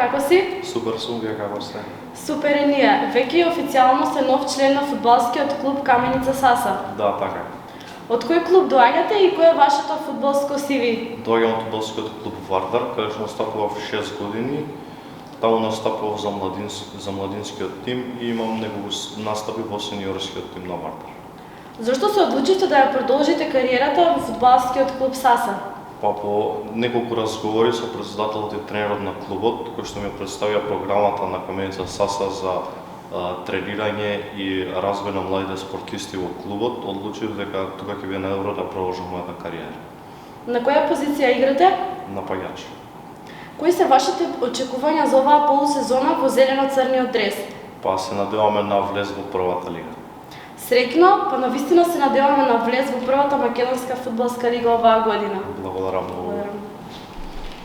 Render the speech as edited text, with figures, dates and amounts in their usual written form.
како си? Супер сум, вие како сте? Супер и ние. Веќе официјално сте нов член на фудбалскиот клуб Каменица Саса. Да, така е. Од кој клуб доаѓате и кој е вашето фудбалско CV? Доаѓам од фудбалскиот клуб Вардар, каде што настапував 6 години. Таму настапував за младинскиот тим и имам неколку настапи во сениорскиот тим на Вардар. Зошто се одлучивте да ја продолжите кариерата во фудбалскиот клуб Саса? Па по неколку разговори со председателот и тренерот на клубот, кој што ми представија програмата на Каменица Саса за тренирање и развој на младите спортисти во клубот, одлучив дека тука ќе биде најдобро да продолжам мојата кариера. На која позиција играте? Напаѓач. Кои се вашите очекувања за оваа полусезона во зелено-црниот дрес? Па се надеваме на влез во првата лига. Среќно, па навистина се надеваме на влез во првата македонска фудбалска лига оваа година. Благодарам многу. Благодарам.